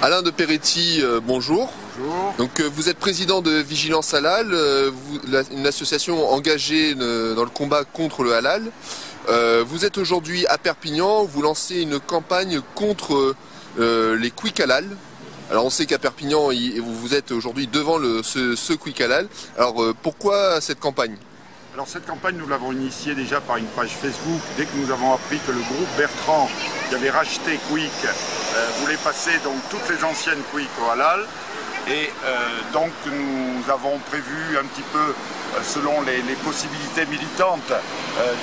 Alain de Peretti, bonjour. Bonjour. Donc, vous êtes président de Vigilance Halal, une association engagée dans le combat contre le halal. Vous êtes aujourd'hui à Perpignan, vous lancez une campagne contre les quick halal. Alors on sait qu'à Perpignan, vous êtes aujourd'hui devant ce quick halal. Alors pourquoi cette campagne? Alors cette campagne, nous l'avons initiée déjà par une page Facebook. Dès que nous avons appris que le groupe Bertrand, qui avait racheté Quick, voulait passer donc toutes les anciennes Quick au halal. Et donc nous avons prévu un petit peu, selon les possibilités militantes,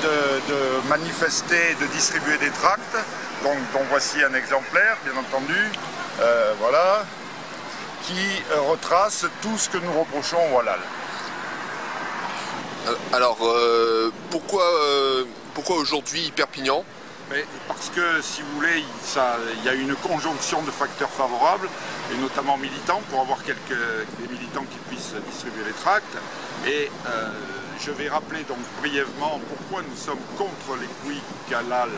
de manifester, de distribuer des tracts. Donc, dont voici un exemplaire, bien entendu, voilà, qui retrace tout ce que nous reprochons au halal. Alors, pourquoi aujourd'hui Perpignan? Mais parce que, si vous voulez, il y a une conjonction de facteurs favorables, et notamment militants, pour avoir des militants qui puissent distribuer les tracts. Et je vais rappeler donc brièvement pourquoi nous sommes contre les quick halal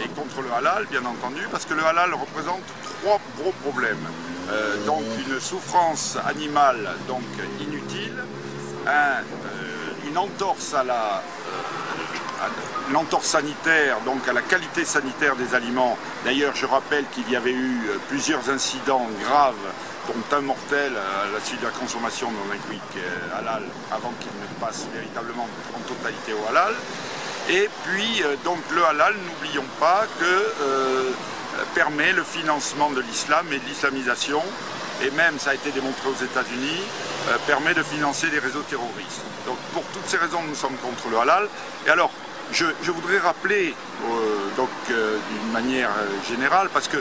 et contre le halal, bien entendu, parce que le halal représente trois gros problèmes. Donc une souffrance animale donc inutile, une entorse à l'entorse sanitaire, donc à la qualité sanitaire des aliments. D'ailleurs, je rappelle qu'il y avait eu plusieurs incidents graves, dont un mortel à la suite de la consommation dans un quick halal, avant qu'il ne passe véritablement en totalité au halal. Et puis, donc le halal, n'oublions pas que permet le financement de l'islam et de l'islamisation, et même, ça a été démontré aux États-Unis, permet de financer des réseaux terroristes. Donc pour toutes ces raisons, nous sommes contre le halal. Et alors, je voudrais rappeler, d'une manière générale, parce que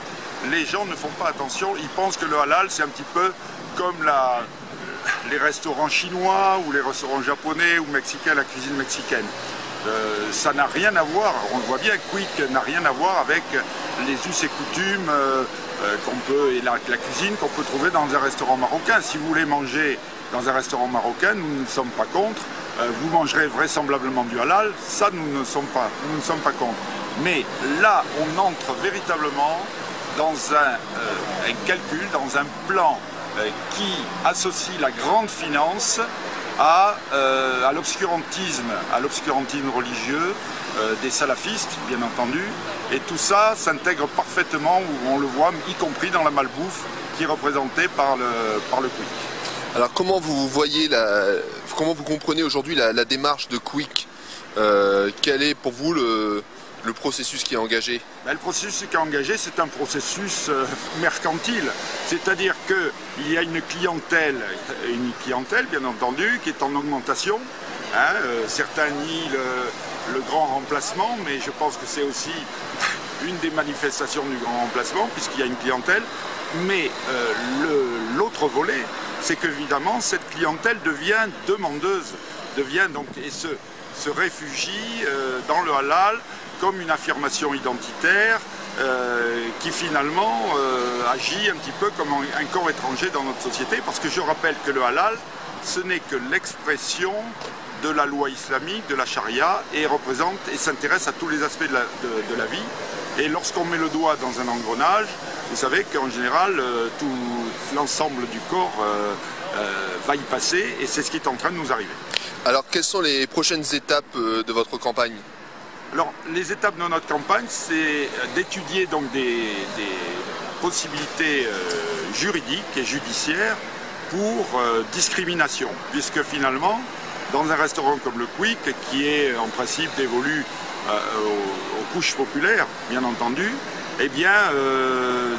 les gens ne font pas attention, ils pensent que le halal, c'est un petit peu comme les restaurants chinois ou les restaurants japonais ou mexicains, la cuisine mexicaine. Ça n'a rien à voir, on le voit bien, Quick n'a rien à voir avec les us et coutumes et la cuisine qu'on peut trouver dans un restaurant marocain. Si vous voulez manger dans un restaurant marocain, nous ne sommes pas contre. Vous mangerez vraisemblablement du halal, ça nous ne sommes pas contre. Mais là, on entre véritablement dans un calcul, dans un plan qui associe la grande finance à l'obscurantisme religieux des salafistes, bien entendu. Et tout ça s'intègre parfaitement, où on le voit, y compris dans la malbouffe qui est représentée par le Quick. Alors comment vous comprenez aujourd'hui la démarche de Quick? Quel est pour vous le processus qui est engagé? Le processus qui est engagé, c'est un processus mercantile. C'est-à-dire qu'il y a une clientèle, bien entendu, qui est en augmentation. Certains nient le grand remplacement, mais je pense que c'est aussi une des manifestations du grand remplacement, puisqu'il y a une clientèle. Mais l'autre volet, c'est qu'évidemment, cette clientèle devient demandeuse, et se réfugie dans le halal comme une affirmation identitaire qui finalement agit un petit peu comme un corps étranger dans notre société, parce que je rappelle que le halal, ce n'est que l'expression de la loi islamique, de la charia, et représente et s'intéresse à tous les aspects de la vie. Et lorsqu'on met le doigt dans un engrenage, vous savez qu'en général, tout l'ensemble du corps va y passer, et c'est ce qui est en train de nous arriver. Alors, quelles sont les prochaines étapes de votre campagne? Alors, les étapes de notre campagne, c'est d'étudier donc des possibilités juridiques et judiciaires pour discrimination, puisque finalement, dans un restaurant comme le Quick, qui est en principe dévolu aux couches populaires, bien entendu, eh bien,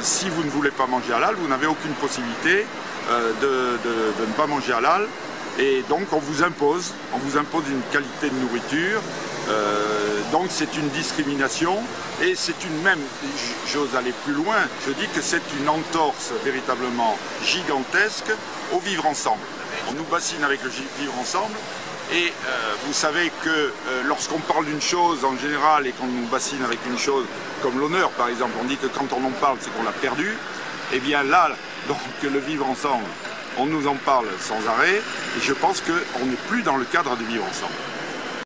si vous ne voulez pas manger halal, vous n'avez aucune possibilité de ne pas manger halal. Et donc on vous impose une qualité de nourriture, donc c'est une discrimination, et c'est j'ose aller plus loin, je dis que c'est une entorse véritablement gigantesque au vivre ensemble. On nous bassine avec le vivre ensemble, et vous savez que lorsqu'on parle d'une chose en général et qu'on nous bassine avec une chose comme l'honneur par exemple, on dit que quand on en parle c'est qu'on l'a perdu, et bien là, donc le vivre ensemble, on nous en parle sans arrêt, et je pense qu'on n'est plus dans le cadre du vivre ensemble.